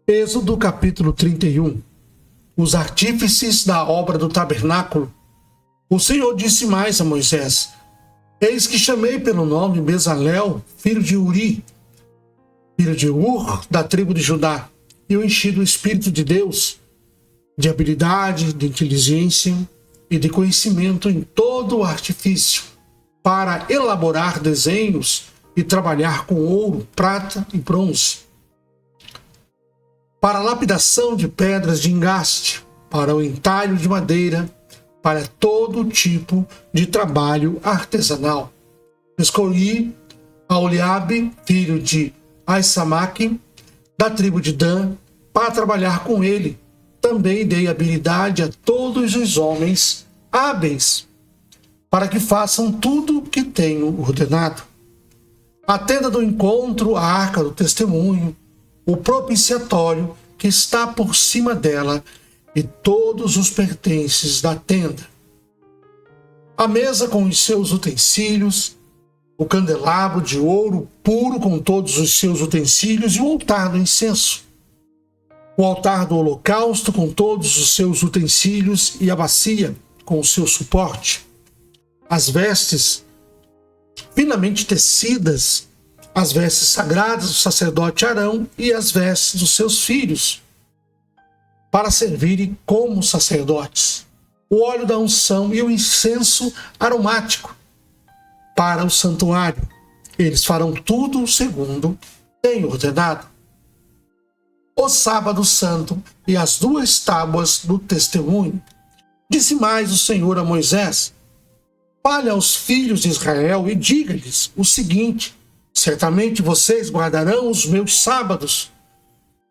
Êxodo capítulo 31. Os artífices da obra do tabernáculo. O Senhor disse mais a Moisés: Eis que chamei pelo nome Bezalel, filho de Uri, filho de Ur, da tribo de Judá, e o enchi do Espírito de Deus, de habilidade, de inteligência e de conhecimento em todo o artifício, para elaborar desenhos e trabalhar com ouro, prata e bronze, para a lapidação de pedras de engaste, para o entalho de madeira, para todo tipo de trabalho artesanal. Escolhi Aholiabe, filho de Ahisamaque, da tribo de Dan, para trabalhar com ele. Também dei habilidade a todos os homens hábeis, para que façam tudo o que tenho ordenado. A tenda do encontro, a arca do testemunho, o propiciatório que está por cima dela e todos os pertences da tenda. A mesa com os seus utensílios, o candelabro de ouro puro com todos os seus utensílios e o altar do incenso. O altar do holocausto com todos os seus utensílios e a bacia com o seu suporte. As vestes finamente tecidas, as vestes sagradas do sacerdote Arão e as vestes dos seus filhos, para servirem como sacerdotes. O óleo da unção e o incenso aromático para o santuário. Eles farão tudo segundo tenho ordenado. O sábado santo e as 2 tábuas do testemunho. Disse mais o Senhor a Moisés: Fale aos filhos de Israel e diga-lhes o seguinte: certamente vocês guardarão os meus sábados,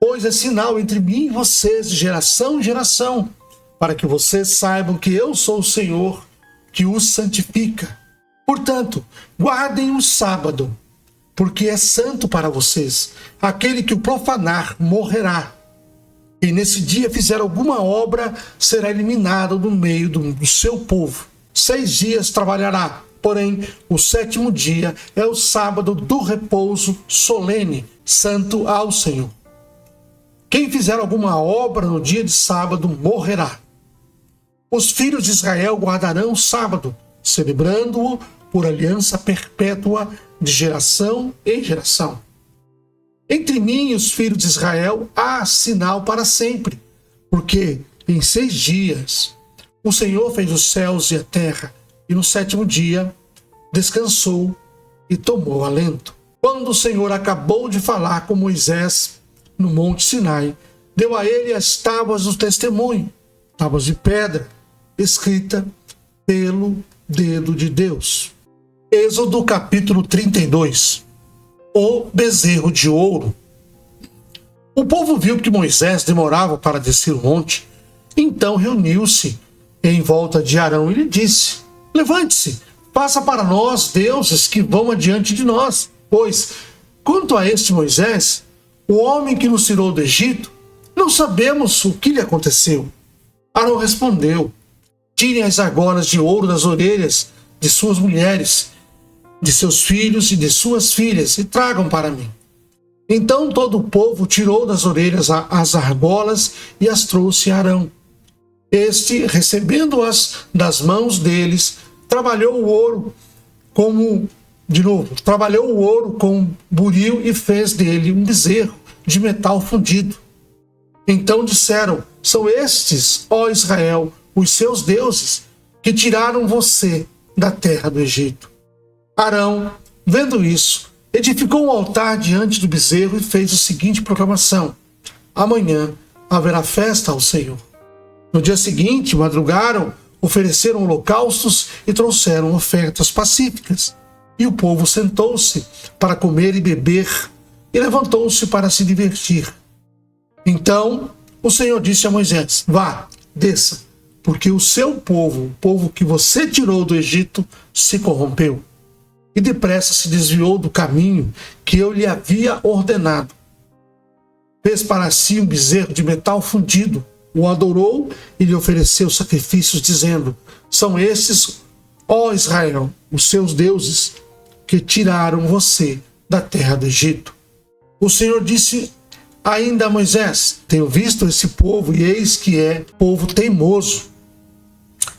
pois é sinal entre mim e vocês de geração em geração, para que vocês saibam que eu sou o Senhor, que os santifica. Portanto, guardem o sábado, porque é santo para vocês. Aquele que o profanar morrerá. E nesse dia fizer alguma obra, será eliminado do meio do seu povo. 6 dias trabalhará, porém o 7º dia é o sábado do repouso solene, santo ao Senhor. Quem fizer alguma obra no dia de sábado morrerá. Os filhos de Israel guardarão o sábado, celebrando-o por aliança perpétua de geração em geração. Entre mim e os filhos de Israel há sinal para sempre, porque em 6 dias o Senhor fez os céus e a terra, e no 7º dia descansou e tomou alento. Quando o Senhor acabou de falar com Moisés no Monte Sinai, deu a ele as tábuas do testemunho, tábuas de pedra, escrita pelo dedo de Deus. Êxodo capítulo 32. O bezerro de ouro. O povo viu que Moisés demorava para descer o monte, então reuniu-se em volta de Arão e lhe disse: Levante-se, faça para nós deuses que vão adiante de nós, pois, quanto a este Moisés, o homem que nos tirou do Egito, não sabemos o que lhe aconteceu. Arão respondeu: Tirem as argolas de ouro das orelhas de suas mulheres, de seus filhos e de suas filhas, e tragam para mim. Então todo o povo tirou das orelhas as argolas e as trouxe a Arão. Este, recebendo-as das mãos deles, trabalhou o ouro com buril e fez dele um bezerro de metal fundido. Então disseram: São estes, ó Israel, os seus deuses, que tiraram você da terra do Egito. Arão, vendo isso, edificou um altar diante do bezerro e fez a seguinte proclamação: Amanhã haverá festa ao Senhor. No dia seguinte, madrugaram, ofereceram holocaustos e trouxeram ofertas pacíficas. E o povo sentou-se para comer e beber, e levantou-se para se divertir. Então o Senhor disse a Moisés: Vá, desça, porque o seu povo, o povo que você tirou do Egito, se corrompeu. E depressa se desviou do caminho que eu lhe havia ordenado. Fez para si um bezerro de metal fundido, o adorou e lhe ofereceu sacrifícios, dizendo: São estes, ó Israel, os seus deuses, que tiraram você da terra do Egito. O Senhor disse ainda a Moisés: tenho visto esse povo e eis que é povo teimoso.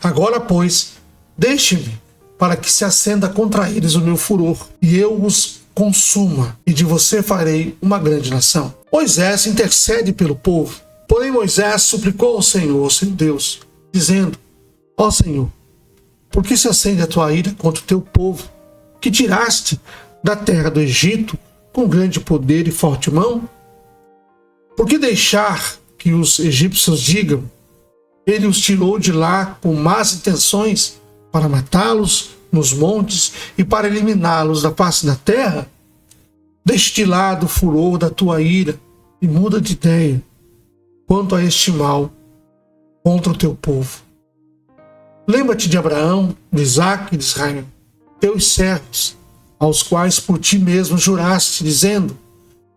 Agora, pois, deixe-me, para que se acenda contra eles o meu furor, e eu os consuma, e de você farei uma grande nação. Moisés intercede pelo povo. Porém, Moisés suplicou ao Senhor, seu Deus, dizendo: ó Senhor, por que se acende a tua ira contra o teu povo, que tiraste da terra do Egito com grande poder e forte mão? Por que deixar que os egípcios digam: ele os tirou de lá com más intenções, para matá-los nos montes e para eliminá-los da face da terra? Deixe de lado o furor da tua ira e muda de ideia quanto a este mal contra o teu povo. Lembra-te de Abraão, de Isaque e de Israel, teus servos, aos quais por ti mesmo juraste, dizendo: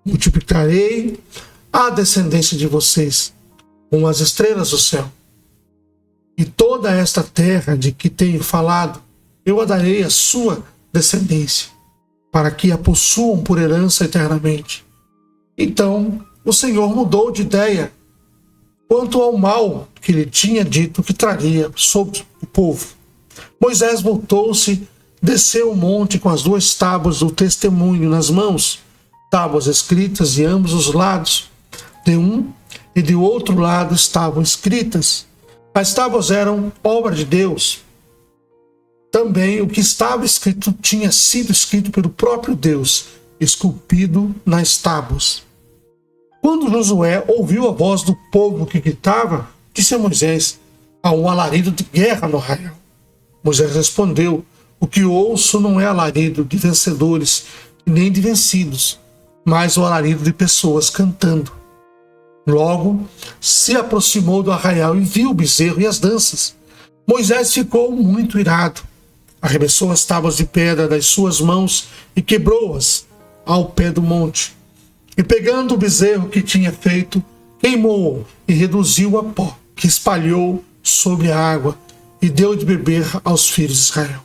multiplicarei a descendência de vocês como as estrelas do céu. E toda esta terra de que tenho falado, eu a darei à sua descendência, para que a possuam por herança eternamente. Então o Senhor mudou de ideia quanto ao mal que lhe tinha dito que traria sobre o povo. Moisés voltou-se, desceu o monte com as 2 tábuas do testemunho nas mãos, tábuas escritas de ambos os lados. De um e de outro lado estavam escritas. As tábuas eram obra de Deus. Também o que estava escrito tinha sido escrito pelo próprio Deus, esculpido nas tábuas. Quando Josué ouviu a voz do povo que gritava, disse a Moisés: há um alarido de guerra no arraial. Moisés respondeu: o que ouço não é alarido de vencedores nem de vencidos, mas o alarido de pessoas cantando. Logo se aproximou do arraial e viu o bezerro e as danças. Moisés ficou muito irado. Arremessou as tábuas de pedra das suas mãos e quebrou-as ao pé do monte. E pegando o bezerro que tinha feito, queimou-o e reduziu a pó, que espalhou sobre a água e deu de beber aos filhos de Israel.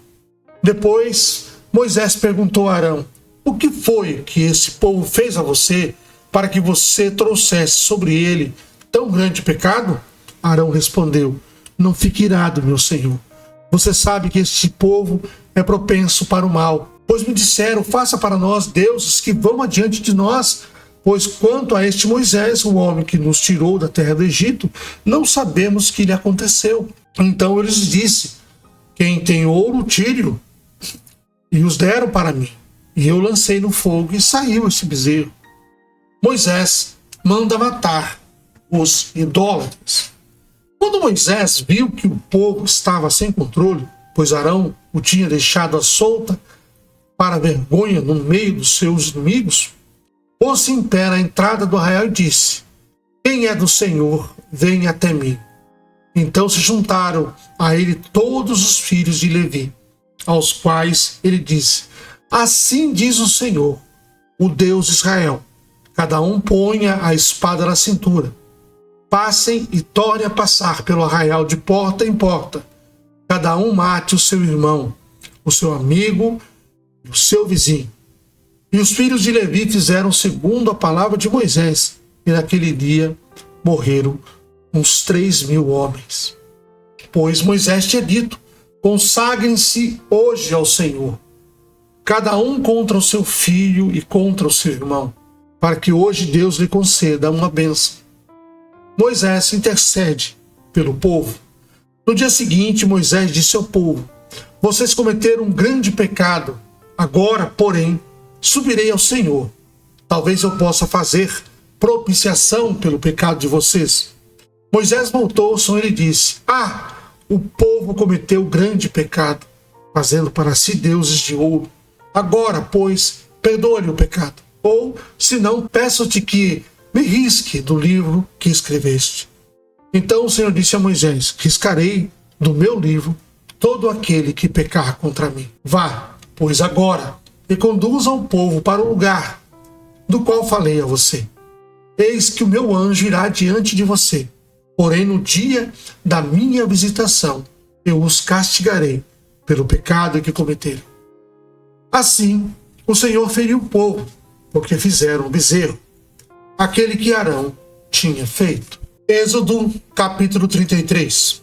Depois Moisés perguntou a Arão: o que foi que esse povo fez a você, para que você trouxesse sobre ele tão grande pecado? Arão respondeu: não fique irado, meu senhor. Você sabe que este povo é propenso para o mal, pois me disseram: faça para nós deuses que vão adiante de nós, pois quanto a este Moisés, o homem que nos tirou da terra do Egito, não sabemos o que lhe aconteceu. Então eu lhes disse: quem tem ouro, tire-o. E os deram para mim, e eu lancei no fogo e saiu esse bezerro. Moisés manda matar os idólatras. Quando Moisés viu que o povo estava sem controle, pois Arão o tinha deixado à solta para a vergonha no meio dos seus inimigos, pôs-se em pé à entrada do arraial e disse: quem é do Senhor, venha até mim. Então se juntaram a ele todos os filhos de Levi, aos quais ele disse: assim diz o Senhor, o Deus de Israel, cada um ponha a espada na cintura. Passem e tornem a passar pelo arraial de porta em porta. Cada um mate o seu irmão, o seu amigo e o seu vizinho. E os filhos de Levi fizeram segundo a palavra de Moisés. E naquele dia morreram uns 3.000 homens. Pois Moisés tinha dito: consagrem-se hoje ao Senhor, cada um contra o seu filho e contra o seu irmão, para que hoje Deus lhe conceda uma bênção. Moisés intercede pelo povo. No dia seguinte, Moisés disse ao povo: vocês cometeram um grande pecado. Agora, porém, subirei ao Senhor. Talvez eu possa fazer propiciação pelo pecado de vocês. Moisés voltou-se e ele disse: o povo cometeu grande pecado, fazendo para si deuses de ouro. Agora, pois, perdoe-lhe o pecado. Ou, se não, peço-te que me risque do livro que escreveste. Então o Senhor disse a Moisés: riscarei do meu livro todo aquele que pecar contra mim. Vá, pois, agora, e conduza o povo para o lugar do qual falei a você. Eis que o meu anjo irá diante de você. Porém, no dia da minha visitação, eu os castigarei pelo pecado que cometeram. Assim, o Senhor feriu o povo, porque fizeram um bezerro. aquele que Arão tinha feito. Êxodo capítulo 33.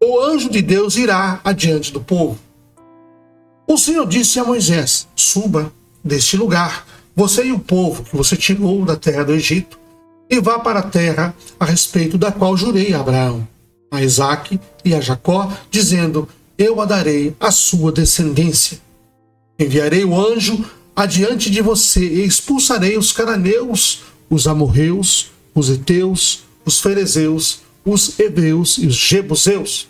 O anjo de Deus irá adiante do povo. O Senhor disse a Moisés: suba deste lugar, você e o povo que você tirou da terra do Egito, e vá para a terra a respeito da qual jurei a Abraão, a Isaque e a Jacó, dizendo: eu a darei à sua descendência. Enviarei o anjo adiante de você e expulsarei os cananeus, os amorreus, os heteus, os ferezeus, os heveus e os jebuseus.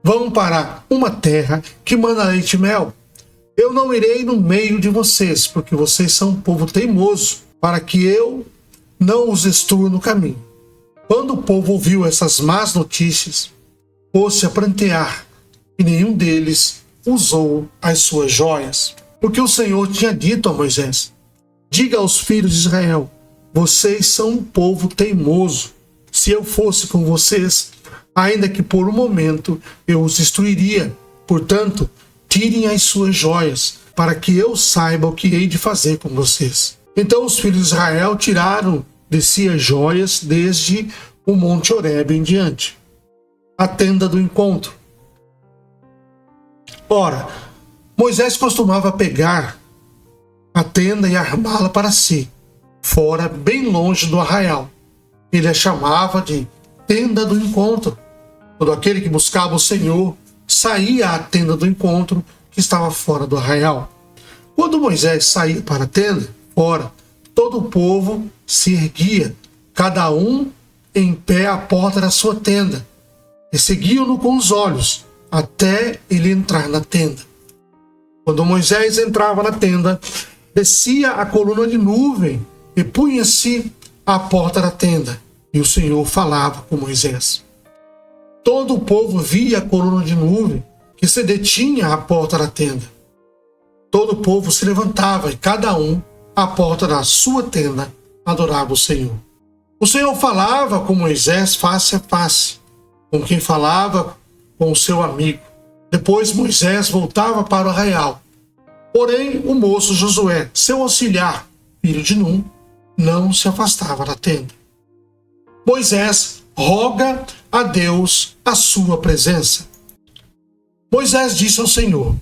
Vão para uma terra que mana leite e mel. Eu não irei no meio de vocês, porque vocês são um povo teimoso, para que eu não os destrua no caminho. Quando o povo ouviu essas más notícias, pôs-se a prantear, e nenhum deles usou as suas joias. Porque o Senhor tinha dito a Moisés: diga aos filhos de Israel, vocês são um povo teimoso. Se eu fosse com vocês, ainda que por um momento eu os destruiria. Portanto, tirem as suas joias, para que eu saiba o que hei de fazer com vocês. Então os filhos de Israel tiraram de si as joias desde o monte Horebe em diante, a tenda do encontro. Ora, Moisés costumava pegar a tenda e armá-la para si, fora bem longe do arraial. Ele a chamava de tenda do encontro. Todo aquele que buscava o Senhor saía à tenda do encontro, que estava fora do arraial. Quando Moisés saía para a tenda, fora, todo o povo se erguia, cada um em pé à porta da sua tenda, e seguiam-no com os olhos, até ele entrar na tenda. Quando Moisés entrava na tenda, descia a coluna de nuvem e punha-se à porta da tenda, e o Senhor falava com Moisés. Todo o povo via a coluna de nuvem que se detinha à porta da tenda. Todo o povo se levantava e cada um, à porta da sua tenda, adorava o Senhor. O Senhor falava com Moisés face a face, com quem falava com o seu amigo. Depois Moisés voltava para o arraial. Porém, o moço Josué, seu auxiliar, filho de Num, não se afastava da tenda. Moisés roga a Deus a sua presença. Moisés disse ao Senhor: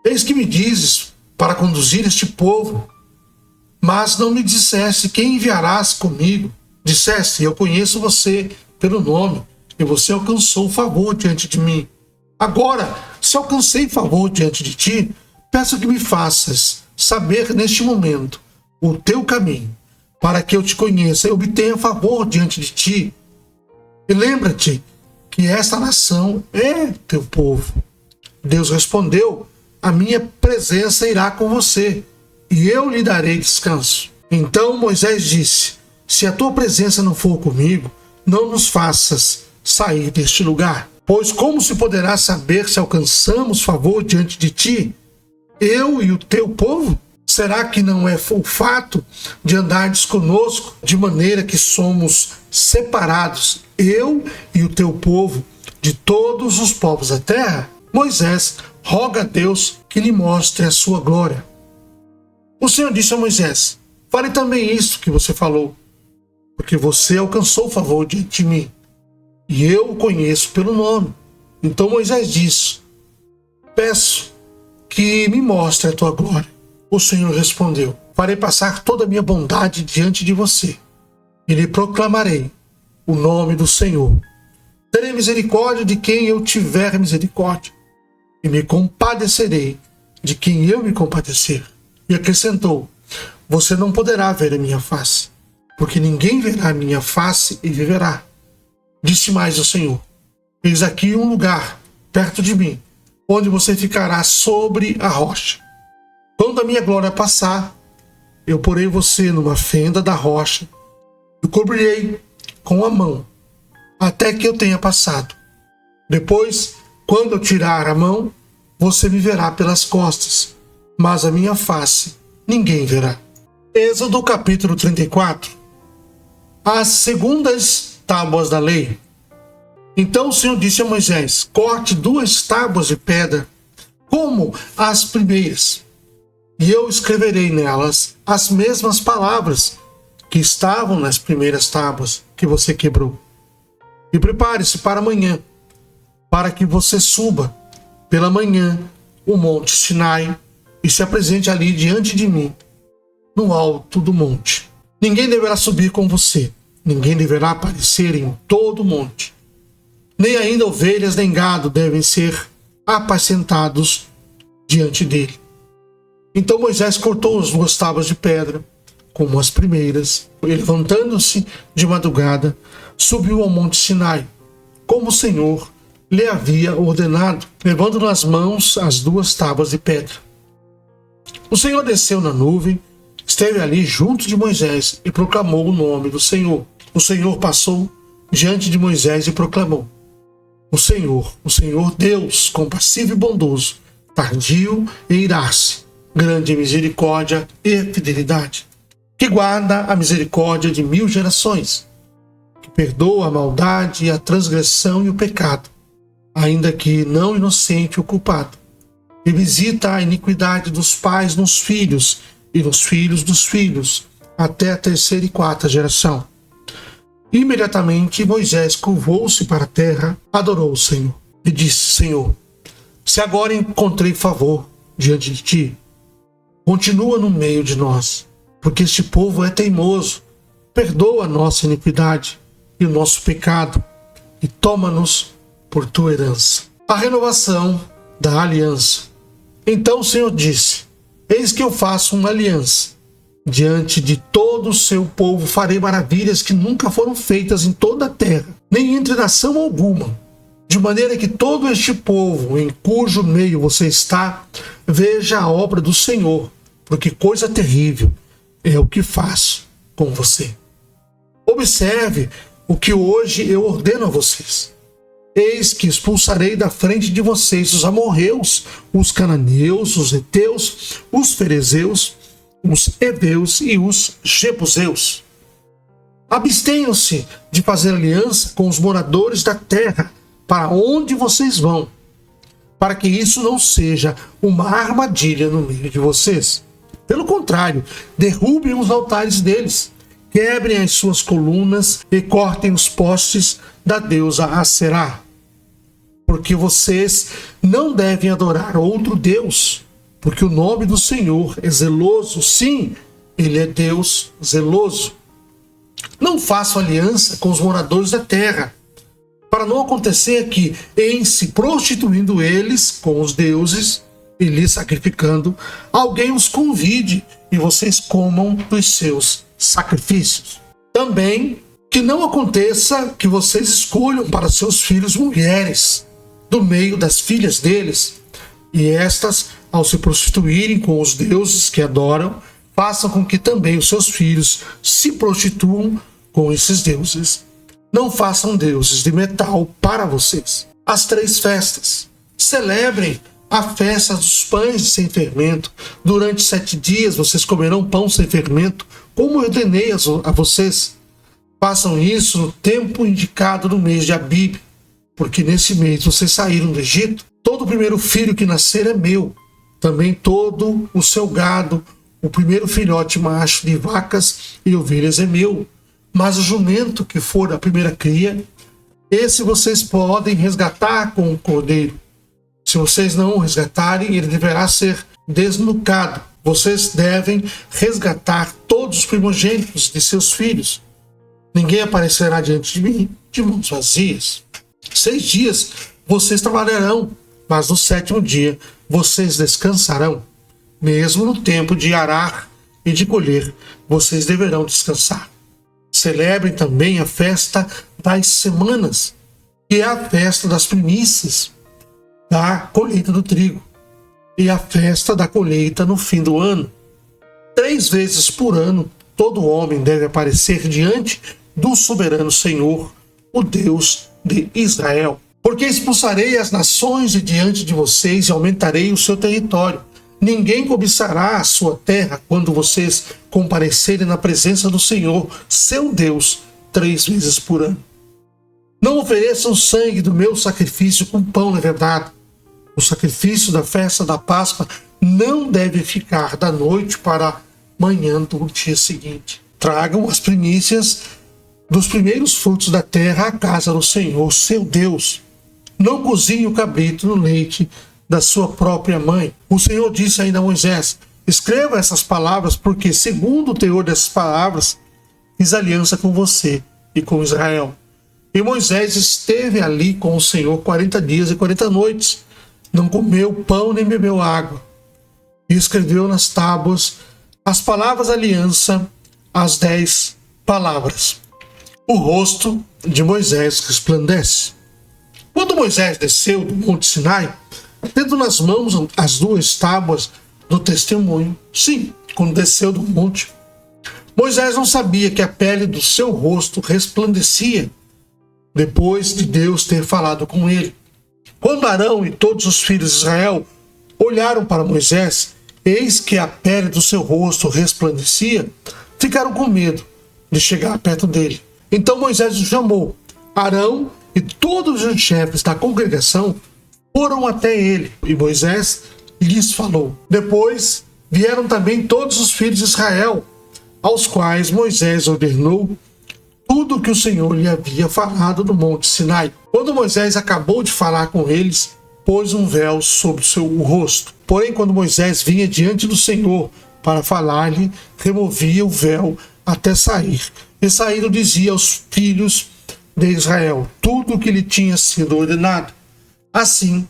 eis que me dizes para conduzir este povo, mas não me disseste quem enviarás comigo. Disseste: eu conheço você pelo nome, e você alcançou favor diante de mim. Agora, se alcancei favor diante de ti, peço que me faças saber neste momento o teu caminho, para que eu te conheça e obtenha favor diante de ti. E lembra-te que esta nação é teu povo. Deus respondeu: a minha presença irá com você, e eu lhe darei descanso. Então Moisés disse: se a tua presença não for comigo, não nos faças sair deste lugar. Pois como se poderá saber se alcançamos favor diante de ti, eu e o teu povo? Será que não é o fato de andares conosco, de maneira que somos separados, eu e o teu povo, de todos os povos da terra? Moisés roga a Deus que lhe mostre a sua glória. O Senhor disse a Moisés: fale também isso que você falou, porque você alcançou favor diante de mim, e eu o conheço pelo nome. Então Moisés disse: peço que me mostre a tua glória. O Senhor respondeu: farei passar toda a minha bondade diante de você, e lhe proclamarei o nome do Senhor. Terei misericórdia de quem eu tiver misericórdia, e me compadecerei de quem eu me compadecer. E acrescentou: você não poderá ver a minha face, porque ninguém verá a minha face e viverá. Disse mais o Senhor: eis aqui um lugar perto de mim, onde você ficará sobre a rocha. Quando a minha glória passar, eu porei você numa fenda da rocha e cobrirei com a mão, até que eu tenha passado. Depois, quando eu tirar a mão, você me verá pelas costas, mas a minha face ninguém verá. Êxodo capítulo 34. As segundas tábuas da lei. Então o Senhor disse a Moisés: corte 2 tábuas de pedra, como as primeiras, e eu escreverei nelas as mesmas palavras que estavam nas primeiras tábuas que você quebrou. E prepare-se para amanhã, para que você suba pela manhã o monte Sinai e se apresente ali diante de mim, no alto do monte. Ninguém deverá subir com você, ninguém deverá aparecer em todo o monte. Nem ainda ovelhas nem gado devem ser apacentados diante dele. Então Moisés cortou as 2 tábuas de pedra, como as primeiras, e levantando-se de madrugada, subiu ao monte Sinai, como o Senhor lhe havia ordenado, levando nas mãos as 2 tábuas de pedra. O Senhor desceu na nuvem, esteve ali junto de Moisés e proclamou o nome do Senhor. O Senhor passou diante de Moisés e proclamou: o Senhor Deus, compassivo e bondoso, tardio em irar-se, grande em misericórdia e fidelidade, que guarda a misericórdia de 1000 gerações, que perdoa a maldade e a transgressão e o pecado, ainda que não inocente o culpado, e visita a iniquidade dos pais nos filhos e nos filhos dos filhos, até a 3ª e 4ª geração. Imediatamente Moisés curvou-se para a terra, adorou o Senhor e disse: Senhor, se agora encontrei favor diante de ti, continua no meio de nós, porque este povo é teimoso. Perdoa a nossa iniquidade e o nosso pecado e toma-nos por tua herança. A renovação da aliança. Então o Senhor disse: eis que eu faço uma aliança. Diante de todo o seu povo farei maravilhas que nunca foram feitas em toda a terra, nem entre nação alguma, de maneira que todo este povo, em cujo meio você está, veja a obra do Senhor, porque coisa terrível é o que faço com você. Observe o que hoje eu ordeno a vocês. Eis que expulsarei da frente de vocês os amorreus, os cananeus, os heteus, os ferezeus, os heveus e os jebuseus. Abstenham-se de fazer aliança com os moradores da terra, para onde vocês vão, para que isso não seja uma armadilha no meio de vocês. Pelo contrário, derrubem os altares deles, quebrem as suas colunas e cortem os postes da deusa Aserá. Porque vocês não devem adorar outro Deus, porque o nome do Senhor é zeloso. Sim, ele é Deus zeloso. Não façam aliança com os moradores da terra, para não acontecer que, em se prostituindo eles com os deuses e lhes sacrificando, alguém os convide e vocês comam dos seus sacrifícios. Também que não aconteça que vocês escolham para seus filhos mulheres do meio das filhas deles, e estas, ao se prostituírem com os deuses que adoram, façam com que também os seus filhos se prostituam com esses deuses. Não façam deuses de metal para vocês. As 3 festas. Celebrem a festa dos pães sem fermento. Durante 7 dias vocês comerão pão sem fermento, como eu ordenei a vocês. Façam isso no tempo indicado no mês de Abib, porque nesse mês vocês saíram do Egito. Todo o primeiro filho que nascer é meu. Também todo o seu gado, o primeiro filhote macho de vacas e ovelhas é meu. Mas o jumento que for a primeira cria, esse vocês podem resgatar com o cordeiro. Se vocês não o resgatarem, ele deverá ser desnucado. Vocês devem resgatar todos os primogênitos de seus filhos. Ninguém aparecerá diante de mim de mãos vazias. 6 dias vocês trabalharão, mas no 7º dia vocês descansarão. Mesmo no tempo de arar e de colher, vocês deverão descansar. Celebrem também a festa das semanas, que é a festa das primícias da colheita do trigo, e a festa da colheita no fim do ano. 3 vezes por ano, todo homem deve aparecer diante do soberano Senhor, o Deus de Israel. Porque expulsarei as nações de diante de vocês e aumentarei o seu território. Ninguém cobiçará a sua terra quando vocês comparecerem na presença do Senhor, seu Deus, 3 vezes por ano. Não ofereçam o sangue do meu sacrifício com pão levedado. O sacrifício da festa da Páscoa não deve ficar da noite para a manhã do dia seguinte. tragam as primícias dos primeiros frutos da terra à casa do Senhor, seu Deus. Não cozinhe o cabrito no leite da sua própria mãe. O Senhor disse ainda a Moisés: escreva essas palavras, porque, segundo o teor dessas palavras, fiz aliança com você e com Israel. E Moisés esteve ali com o Senhor 40 dias e 40 noites. Não comeu pão nem bebeu água. E escreveu nas tábuas as palavras da aliança, as 10 palavras. O rosto de Moisés resplandece. Quando Moisés desceu do Monte Sinai, tendo nas mãos as 2 tábuas do testemunho, sim, quando desceu do monte, Moisés não sabia que a pele do seu rosto resplandecia depois de Deus ter falado com ele. Quando Arão e todos os filhos de Israel olharam para Moisés, eis que a pele do seu rosto resplandecia, ficaram com medo de chegar perto dele. Então Moisés o chamou. Arão e todos os chefes da congregação foram até ele, e Moisés lhes falou. Depois vieram também todos os filhos de Israel, aos quais Moisés ordenou tudo o que o Senhor lhe havia falado no Monte Sinai. Quando Moisés acabou de falar com eles, pôs um véu sobre o seu rosto. Porém, quando Moisés vinha diante do Senhor para falar-lhe, removia o véu até sair. E saindo dizia aos filhos de Israel tudo o que lhe tinha sido ordenado. Assim,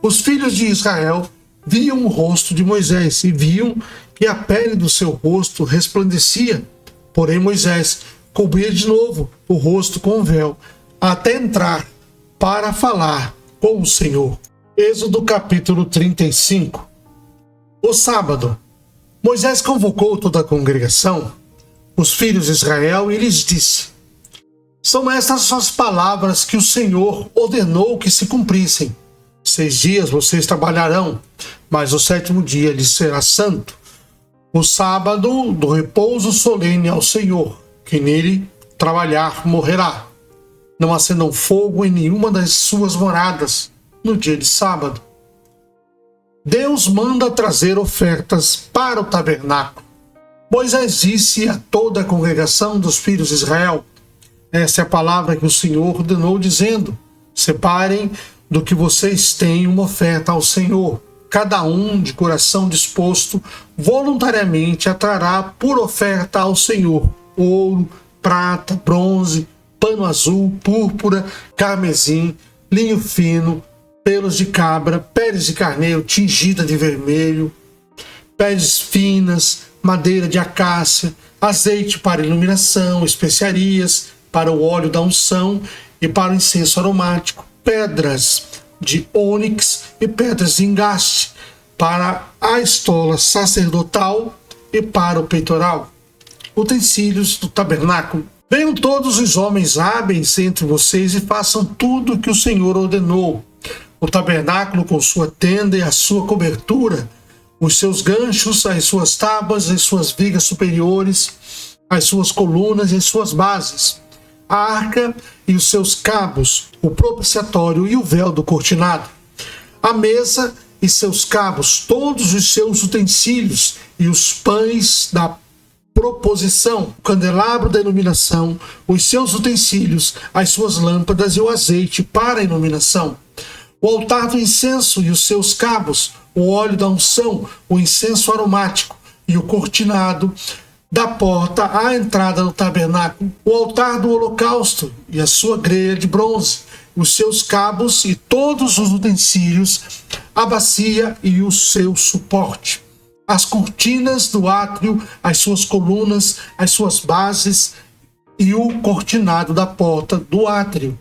os filhos de Israel viam o rosto de Moisés e viam que a pele do seu rosto resplandecia. Porém, Moisés cobria de novo o rosto com o véu, até entrar para falar com o Senhor. Êxodo capítulo 35. O sábado, Moisés convocou toda a congregação, os filhos de Israel, e lhes disse: são estas as palavras que o Senhor ordenou que se cumprissem. 6 dias vocês trabalharão, mas o 7º dia lhes será santo, o sábado do repouso solene ao Senhor. Quem nele trabalhar morrerá. Não acendam fogo em nenhuma das suas moradas no dia de sábado. Deus manda trazer ofertas para o tabernáculo. Moisés disse a toda a congregação dos filhos de Israel: essa é a palavra que o Senhor ordenou, dizendo: separem do que vocês têm uma oferta ao Senhor. Cada um, de coração disposto, voluntariamente a trará por oferta ao Senhor ouro, prata, bronze, pano azul, púrpura, carmesim, linho fino, pelos de cabra, peles de carneiro tingida de vermelho, peles finas, madeira de acácia, azeite para iluminação, especiarias para o óleo da unção e para o incenso aromático, pedras de ônix e pedras de engaste para a estola sacerdotal e para o peitoral. Utensílios do tabernáculo. Venham todos os homens hábeis entre vocês e façam tudo o que o Senhor ordenou. O tabernáculo com sua tenda e a sua cobertura, os seus ganchos, as suas tábuas, as suas vigas superiores, as suas colunas e as suas bases, a arca e os seus cabos, o propiciatório e o véu do cortinado, a mesa e seus cabos, todos os seus utensílios e os pães da proposição, o candelabro da iluminação, os seus utensílios, as suas lâmpadas e o azeite para a iluminação, o altar do incenso e os seus cabos, o óleo da unção, o incenso aromático e o cortinado da porta à entrada do tabernáculo, o altar do holocausto e a sua grelha de bronze, os seus cabos e todos os utensílios, a bacia e o seu suporte, as cortinas do átrio, as suas colunas, as suas bases e o cortinado da porta do átrio,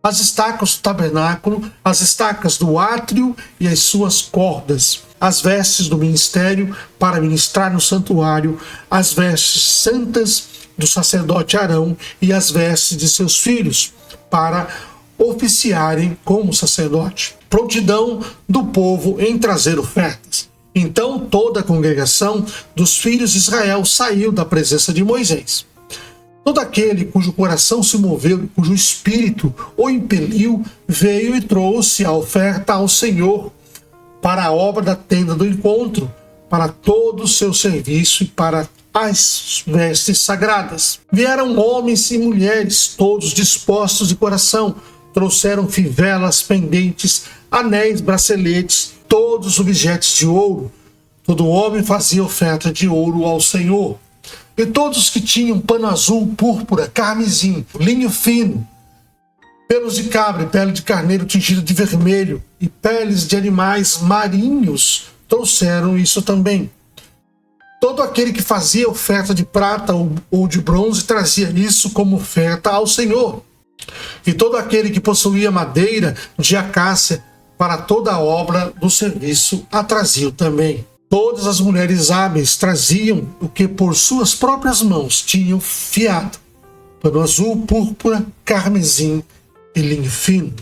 as estacas do tabernáculo, as estacas do átrio e as suas cordas, as vestes do ministério para ministrar no santuário, as vestes santas do sacerdote Arão e as vestes de seus filhos para oficiarem como sacerdote. Prontidão do povo em trazer ofertas. Então toda a congregação dos filhos de Israel saiu da presença de Moisés. Todo aquele cujo coração se moveu e cujo espírito o impeliu, veio e trouxe a oferta ao Senhor para a obra da tenda do encontro, para todo o seu serviço e para as vestes sagradas. Vieram homens e mulheres, todos dispostos de coração, trouxeram fivelas, pendentes, anéis, braceletes, todos objetos de ouro. Todo homem fazia oferta de ouro ao Senhor. E todos que tinham pano azul, púrpura, carmesim, linho fino, pelos de cabra e pele de carneiro tingida de vermelho e peles de animais marinhos trouxeram isso também. Todo aquele que fazia oferta de prata ou de bronze trazia isso como oferta ao Senhor. E todo aquele que possuía madeira de acácia para toda a obra do serviço a trazia também. Todas as mulheres hábeis traziam o que por suas próprias mãos tinham fiado: pano azul, púrpura, carmesim e linho fino.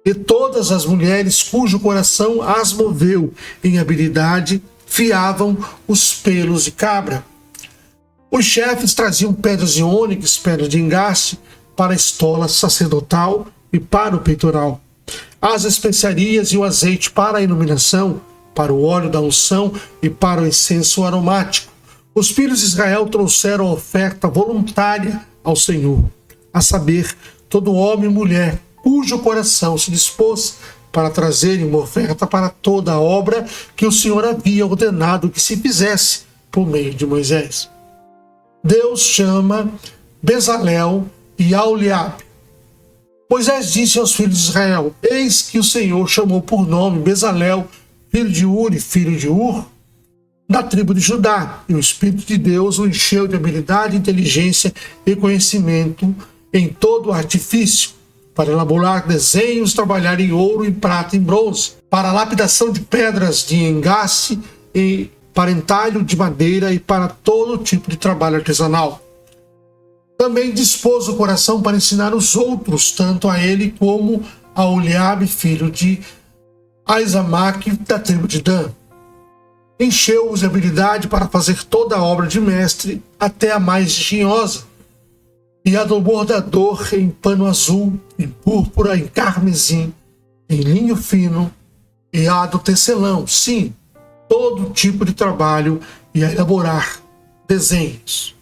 E todas as mulheres cujo coração as moveu em habilidade fiavam os pelos de cabra. Os chefes traziam pedras de ônix, pedras de engaste para a estola sacerdotal e para o peitoral, as especiarias e o azeite para a iluminação, para o óleo da unção e para o incenso aromático. Os filhos de Israel trouxeram a oferta voluntária ao Senhor, a saber, todo homem e mulher cujo coração se dispôs para trazerem uma oferta para toda a obra que o Senhor havia ordenado que se fizesse por meio de Moisés. Deus chama Bezalel e Aholiabe. Moisés disse aos filhos de Israel: eis que o Senhor chamou por nome Bezalel, filho de Uri, filho de Ur, da tribo de Judá, e o Espírito de Deus o encheu de habilidade, inteligência e conhecimento em todo o artifício, para elaborar desenhos, trabalhar em ouro, em prata e em bronze, para a lapidação de pedras de engaste e para entalho de madeira e para todo tipo de trabalho artesanal. Também dispôs o coração para ensinar os outros, tanto a ele como a Aholiabe, filho de Aizamaque, da tribo de Dan. Encheu-os de habilidade para fazer toda a obra de mestre, até a mais engenhosa, e a do bordador em pano azul, em púrpura, em carmesim, em linho fino, e a do tecelão, sim, todo tipo de trabalho, e a elaborar desenhos.